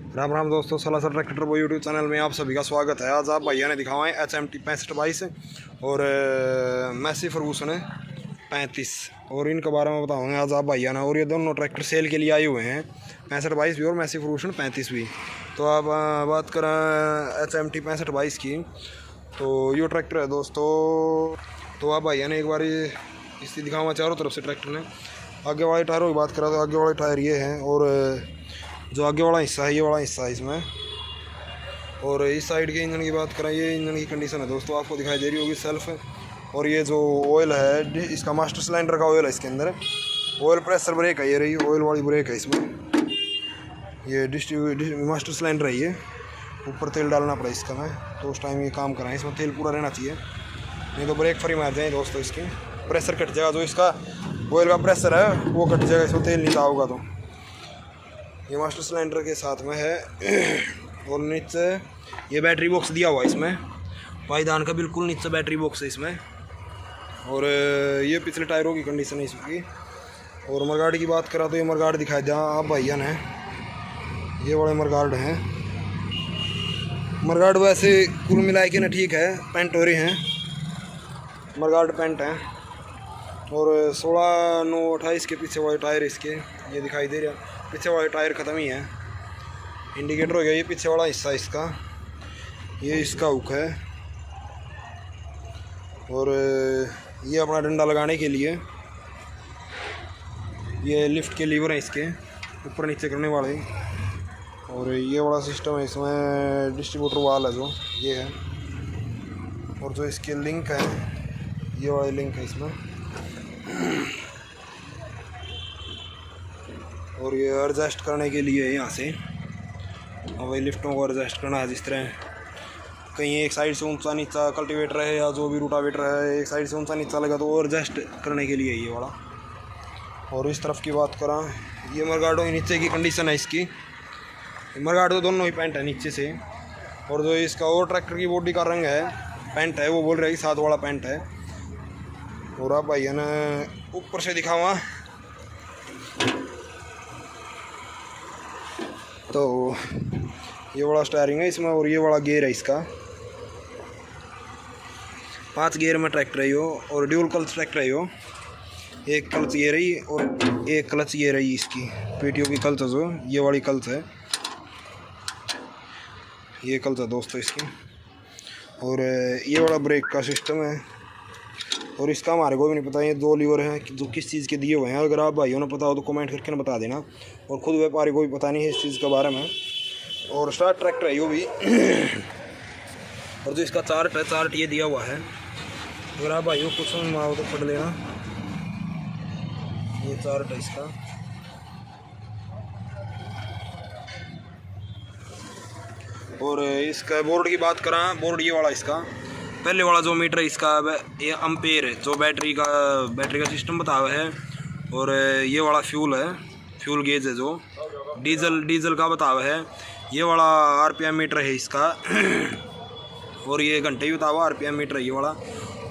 राम राम दोस्तों, सलासर ट्रैक्टर वो YouTube channel में आप सभी का स्वागत है। आज आप भैया ने दिखावाएं HMT 6522 और मैसी फर्गूसन 35 और इनके बारे में बताऊंगे आज आप भैया ने। और ये दोनों ट्रैक्टर सेल के लिए आए हुए हैं, 6522 भी और मैसी फर्गूसन 35 भी। तो आप बात करें HMT 6522 की, तो ये ट्रैक्टर है दोस्तों। तो आप भैया ने एक बार इसकी दिखाऊंगा चारों तरफ से ट्रैक्टर ने। आगे वाले टायरों की बात करें तो आगे वाले टायर ये हैं और जो आगे वाला हिस्सा है ये वाला हिस्सा है इसमें। और इस साइड के इंजन की बात करें, ये इंजन की कंडीशन है दोस्तों, आपको दिखाई दे रही होगी सेल्फ। और ये जो ऑयल है इसका मास्टर सिलेंडर का ऑयल है इसके अंदर। ऑयल प्रेशर ब्रेक है, ये रही ऑयल वाली ब्रेक है इसमें। ये मास्टर सिलेंडर है, ये ऊपर तेल डालना पड़ा इसका में, तो उस टाइम ये काम कराएं। इसमें तेल पूरा रहना चाहिए, नहीं तो ब्रेक फ्री मार जाए दोस्तों। इसके प्रेशर कट जाएगा, जो इसका ऑयल का प्रेशर है वो कट जाएगा, इसमें तेल नहीं होगा। तो ये मास्टर सिलेंडर के साथ में है। और नीचे ये बैटरी बॉक्स दिया हुआ है इसमें, पायदान का बिल्कुल नीचे बैटरी बॉक्स है इसमें। और ये पिछले टायरों की कंडीशन है इसकी। और मरगार्ड की बात करा तो ये मरगार्ड दिखाई दिया आप भैया ने, ये बड़े मरगार्ड हैं। मरगार्ड वैसे कुल मिलाए के ना ठीक है, पेंट हो रहे हैं, मरगार्ड पेंट है। और 16/9/28 के पीछे वाले टायर इसके ये दिखाई दे रहा है। पीछे वाले टायर ख़त्म ही है, इंडिकेटर हो गया। ये पीछे वाला हिस्सा इसका, ये इसका हुक है। और ये अपना डंडा लगाने के लिए ये लिफ्ट के लीवर हैं इसके, ऊपर नीचे करने वाले। और ये वाला सिस्टम है इसमें, डिस्ट्रीब्यूटर वाल है जो ये है। और जो इसके लिंक है, ये वाले लिंक है इसमें। और ये एडजस्ट करने के लिए यहाँ से वही लिफ्टों को एडजस्ट करना है। जिस तरह कहीं एक साइड से ऊंचा नीचा कल्टीवेटर है या जो भी रूटावेटर है, एक साइड से ऊंचा नीचा लगा तो वो एडजस्ट करने के लिए ये वाला। और इस तरफ की बात करें, ये मरगार्डों की नीचे की कंडीशन है इसकी। मरगार्ड तो दोनों ही पेंट है नीचे से। और जो इसका और ट्रैक्टर की बॉडी का रंग है पेंट है, वो बोल रहे हैं कि साथ वाला पेंट है। और आप भैया ने ऊपर से दिखावा तो ये वाला स्टीयरिंग है इसमें, और ये वाला गियर है इसका। 5 गियर में ट्रैक्टर है यो, और ड्यूल क्लच ट्रैक्टर है यो। एक क्लच ये रही और एक क्लच ये रही इसकी, PTO की क्लच है जो ये वाली क्लच है, ये क्लच है दोस्तों इसकी। और ये वाला ब्रेक का सिस्टम है। और इसका हमारे को भी नहीं पता, ये 2 लीवर हैं जो किस चीज़ के दिए हुए हैं। अगर आप भाइयों ने पता हो तो कमेंट करके ना बता देना। और ख़ुद व्यापारी को भी पता नहीं है इस चीज़ के बारे में। और स्टार्ट ट्रैक्टर है यो भी। और जो इसका चार्ट है, चार्ट ये दिया हुआ है। अगर आप भाइयों कुछ समझ आओ तो पढ़ लेना, ये चार्ट है इसका। और इसका बोर्ड की बात करें, बोर्ड ये वाला इसका पहले वाला जो मीटर है इसका ये एम्पेयर है, जो बैटरी का सिस्टम बता हुआ है। और ये वाला फ्यूल है, फ्यूल गेज है जो डीजल का बता हुआ है। ये वाला RPM मीटर है इसका। और ये घंटे ही बता हुआ RPM मीटर है ये वाला।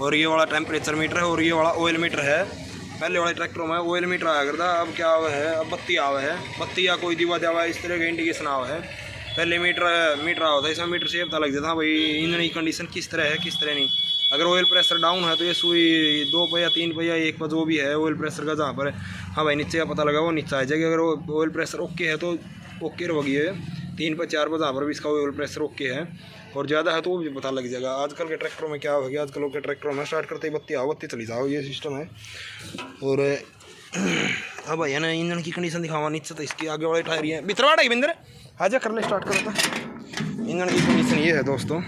और ये वाला टेम्परेचर मीटर है। और ये वाला ऑयल मीटर है। पहले वाले ट्रैक्टरों में ऑयल मीटर आया करता, अब क्या हुआ है, अब बत्ती आवा है, बत्ती या कोई दीवा जावा इस तरह का इंडिकेशन आवा है। पहले मीटर आ होता है, इसमें मीटर से पता लग जाता भाई इंजन की कंडीशन किस तरह है किस तरह नहीं। अगर ऑयल प्रेशर डाउन है तो ये सुई 2 पे या 3 पे या 1 पे जो भी है ऑयल प्रेशर का जहाँ पर है, हाँ भाई नीचे का पता लगा वो नीचे आ जाएगा। अगर ऑयल प्रेशर ओके है तो ओके रहोगी है, 3 पे 4 पे जहाँ पर भी इसका ऑयल प्रेशर ओके है। और ज़्यादा है तो वो भी पता लग जाएगा। आजकल के ट्रैक्टरों में क्या हो गया, आजकल के ट्रैक्टरों में स्टार्ट करते ही बत्ती आओ बत्ती चली जाओ, ये सिस्टम है। और अब भैया ना इंजन की कंडीशन दिखावा नीचे, तो इसके आगे वाले टायर है बितरवाड़ा ही बिंदर आजा कर ले स्टार्ट करो। इंजन की कंडीशन ये है दोस्तों,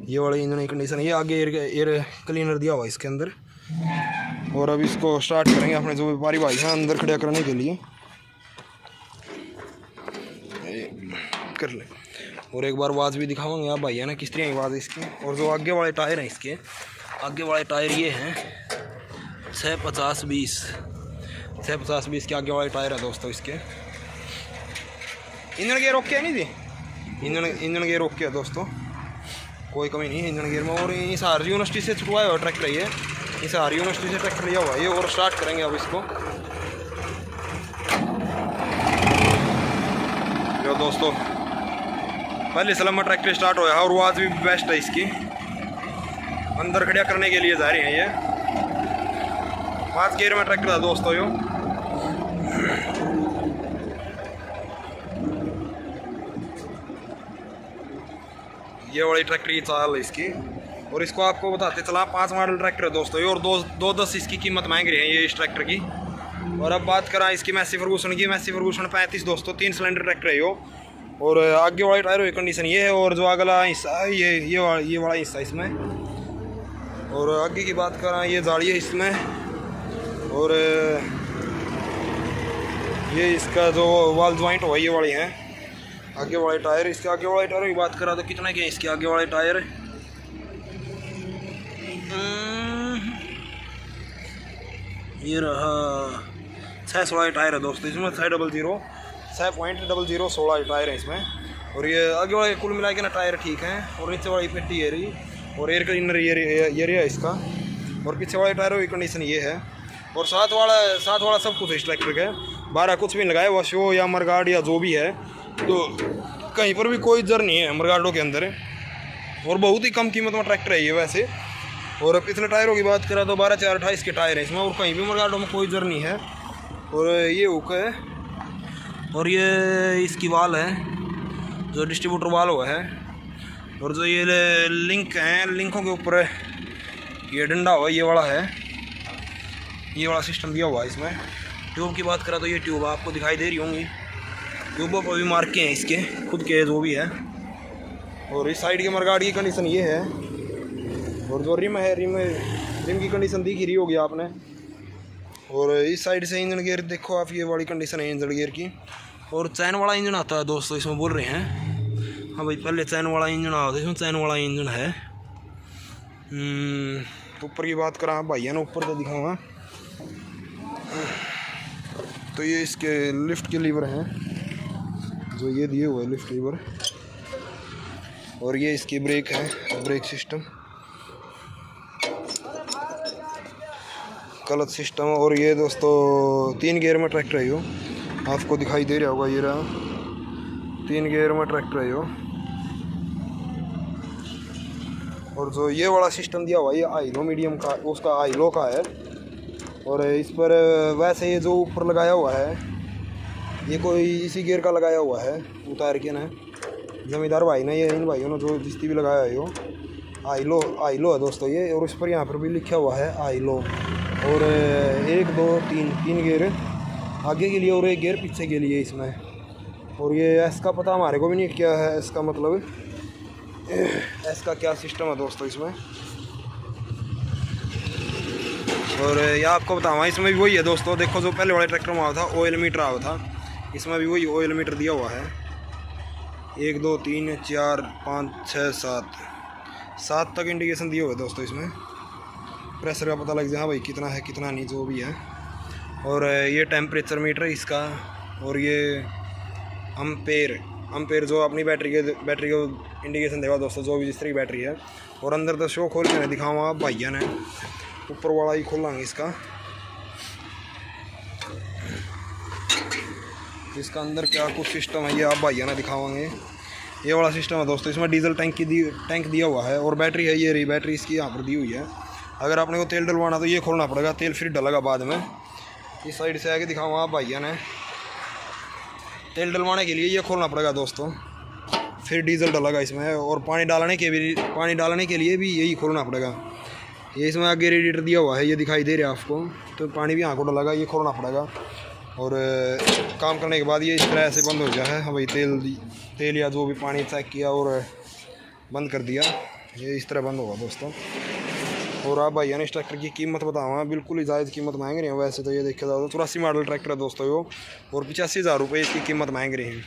ये वाली इंजन की कंडीशन। ये आगे एयर क्लीनर दिया हुआ है इसके अंदर। और अब इसको स्टार्ट करेंगे अपने जो व्यापारी भाई हैं अंदर खड़ा करने के लिए, कर ले। और एक बार आवाज़ भी दिखावांगे आप भैया ना किस तरह आवाज़ है इसकी। और जो आगे वाले टायर हैं इसके, आगे वाले टायर ये हैं 650-20 के आगे वाले टायर है दोस्तों इसके। इंजन गेयर ओके है नहीं थी, इंजन गेयर ओके है दोस्तों, कोई कमी नहीं है इंजन गेयर में। और इस हार यूनिवर्सिटी से छुटवाया हुआ ट्रैक्टर ये, इस हार यूनिवर्सिटी से ट्रैक्टर लिया हुआ है ये। और स्टार्ट करेंगे अब इसको। दोस्तों, पहले सलमा ट्रैक्टर स्टार्ट हुआ और वो आज भी बेस्ट है इसकी। अंदर खड़ा करने के लिए जा रहे हैं ये 5 गियर में ट्रैक्टर था दोस्तों। ये वाली ट्रैक्टर की चाल है इसकी। और इसको आपको बताते चला 5 मॉडल ट्रैक्टर है दोस्तों ये, और 210 इसकी कीमत मांग रही है ये इस ट्रैक्टर की। और अब बात करा इसकी मैसी फर्गूसन की। मैसी फर्गूसन 35 दोस्तों, 3 सिलेंडर ट्रैक्टर है यो। और आगे वाली टायर की कंडीशन ये है, और जो अगला हिस्सा है ये वाला हिस्सा इसमें। और आगे की बात करा ये जाली है इसमें। और ये इसका जो वाल ज्वाइंट हुआ ये वाली है। आगे वाले टायर, इसके आगे वाले टायर की बात करा तो कितने के इसके आगे वाले टायर, ये रहा 616 टायर है दोस्तों इसमें। 6.0016 टायर है इसमें। और ये आगे वाले कुल मिला के ना टायर ठीक है। और नीचे वाली पेटी है रही, और एयर क्लीनर ये है इसका। और पीछे वाले टायरों की कंडीशन ये है। और साथ वाला सब कुछ इस ट्रैक्टर का 12 कुछ भी लगाया हुआ शो या मरगाड या जो भी है, तो कहीं पर भी कोई जर नहीं है मरगाडों के अंदर। और बहुत ही कम कीमत में ट्रैक्टर है ये वैसे। और पिछले टायरों की बात करें तो 12/4/28 के टायर है इसमें, और कहीं भी मरगाडों में कोई जर नहीं है। और ये हुक है, और ये इसकी वाल है जो डिस्ट्रीब्यूटर वाल हुआ है। और जो ये लिंक हैं, लिंकों के ऊपर ये डंडा हुआ ये वाला है, ये वाला सिस्टम दिया हुआ है इसमें। ट्यूब की बात करें तो ये ट्यूब आपको दिखाई दे रही होंगी, ट्यूबों पर भी मार्क के हैं इसके खुद के जो भी है। और इस साइड के मरगाड़ की कंडीशन ये है। और जो रिम है, रिम की कंडीशन दिख रही होगी आपने। और इस साइड से इंजन गियर देखो आप, ये वाली कंडीशन है इंजन गियर की। और चैन वाला इंजन आता है दोस्तों इसमें बोल रहे हैं। हाँ भाई, पहले चैन वाला इंजन आता है इसमें, चैन वाला इंजन है। ऊपर की बात करा भैया ने ऊपर तो दिखाऊंगा। तो ये इसके लिफ्ट के लीवर हैं जो ये दिए हुए लिफ्ट लीवर। और ये इसकी ब्रेक है, ब्रेक सिस्टम, क्लच सिस्टम। और ये दोस्तों 3 गियर में ट्रैक्टर है यो, आपको दिखाई दे रहा होगा ये रहा 3 गियर में ट्रैक्टर है यो। और जो ये वाला सिस्टम दिया हुआ ये आइलो मीडियम का, उसका आइलो का है। और इस पर वैसे ये जो ऊपर लगाया हुआ है ये कोई इसी गियर का लगाया हुआ है उतार के ना, जमींदार भाई ने ये इन भाइयों ने जो जिस्ती भी लगाया है यो आइलो है दोस्तों ये। और इस पर यहाँ पर भी लिखा हुआ है आइलो। और 1 2 3 गियर आगे के लिए और 1 गियर पीछे के लिए इसमें। और ये एस का पता हमारे को भी नहीं क्या है, इसका मतलब एस का क्या सिस्टम है दोस्तों इसमें। और ये आपको बताऊँ इसमें भी वही है दोस्तों, देखो जो पहले वाले ट्रैक्टर में आया था ऑयल मीटर आया था, इसमें भी वही ऑयल मीटर दिया हुआ है। 1 2 3 4 5 6 7 तक इंडिकेशन दिए हुए दोस्तों इसमें। प्रेशर का पता लग जाए हाँ भाई कितना है कितना नहीं जो भी है। और ये टेम्परेचर मीटर है इसका। और ये अम्पेयर जो अपनी बैटरी को इंडिकेशन देगा दोस्तों, जो भी जिस तरह की बैटरी है। और अंदर तो शो खोल के दिखाऊँगा भैया ने, ऊपर वाला ही खोलेंगे इसका अंदर क्या कुछ सिस्टम है ये आप भैया ने दिखावाएंगे। ये वाला सिस्टम है दोस्तों, इसमें डीजल टैंक दिया हुआ है। और बैटरी है ये रही बैटरी इसकी यहाँ पर दी हुई है। अगर आपने को तेल डलवाना तो ये खोलना पड़ेगा, तेल फिर डलेगा बाद में। इस साइड से आके दिखाऊंगा आप भैया ने, तेल डलवाने के लिए ये खोलना पड़ेगा दोस्तों, फिर डीजल डलेगा इसमें। और पानी डालने के लिए भी यही खोलना पड़ेगा। ये इसमें आगे रेडिएटर दिया हुआ है ये दिखाई दे रहा है आपको, तो पानी भी यहाँ को डलेगा, ये खोलना पड़ेगा। और काम करने के बाद ये इस तरह से बंद हो जाए। हाँ भाई तेल या जो भी पानी चेक किया और बंद कर दिया, ये इस तरह बंद होगा दोस्तों। और आप भाई इस ट्रैक्टर की कीमत बताऊँ, बिल्कुल ही जायज़ कीमत मांग रहे हैं वैसे तो। ये देखा जाए तो 84 मॉडल ट्रैक्टर है दोस्तों यो, और 85,000 रुपये इसकी कीमत मांग रहे हैं।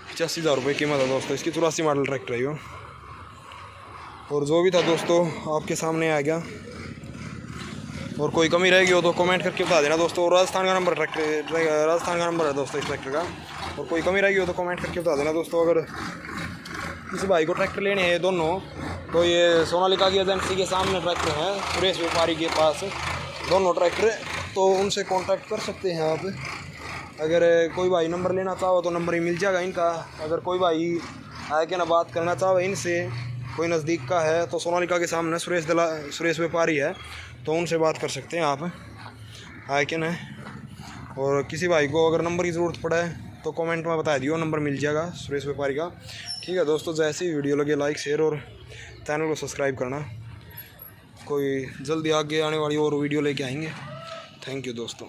85,000 रुपये कीमत है दोस्तों इसकी, 84 मॉडल ट्रैक्टर है यो। और जो भी था दोस्तों आपके सामने आ गया। और कोई कमी रहेगी हो तो कमेंट करके बता देना दोस्तों। और राजस्थान का नंबर है दोस्तों इस ट्रैक्टर का। और कोई कमी रहेगी हो तो कमेंट करके बता देना दोस्तों। अगर किसी भाई को ट्रैक्टर लेने हैं दोनों, तो ये सोनालिका की एजेंसी के सामने ट्रैक्टर हैं सुरेश व्यापारी के पास दोनों ट्रैक्टर, तो उनसे कांटेक्ट कर सकते हैं आप। अगर कोई भाई नंबर लेना चाहो तो नंबर ही मिल जाएगा इनका। अगर कोई भाई आके ना बात करना चाहो इनसे, कोई नज़दीक का है तो सोनालिका के सामने सुरेश व्यापारी है, तो उनसे बात कर सकते हैं आप, है कि ना। और किसी भाई को अगर नंबर की ज़रूरत पड़े तो कमेंट में बता दियो, नंबर मिल जाएगा सुरेश व्यापारी का। ठीक है दोस्तों, जैसे ही वीडियो लगे लाइक शेयर और चैनल को सब्सक्राइब करना। कोई जल्दी आगे आने वाली और वीडियो लेके आएंगे। थैंक यू दोस्तों।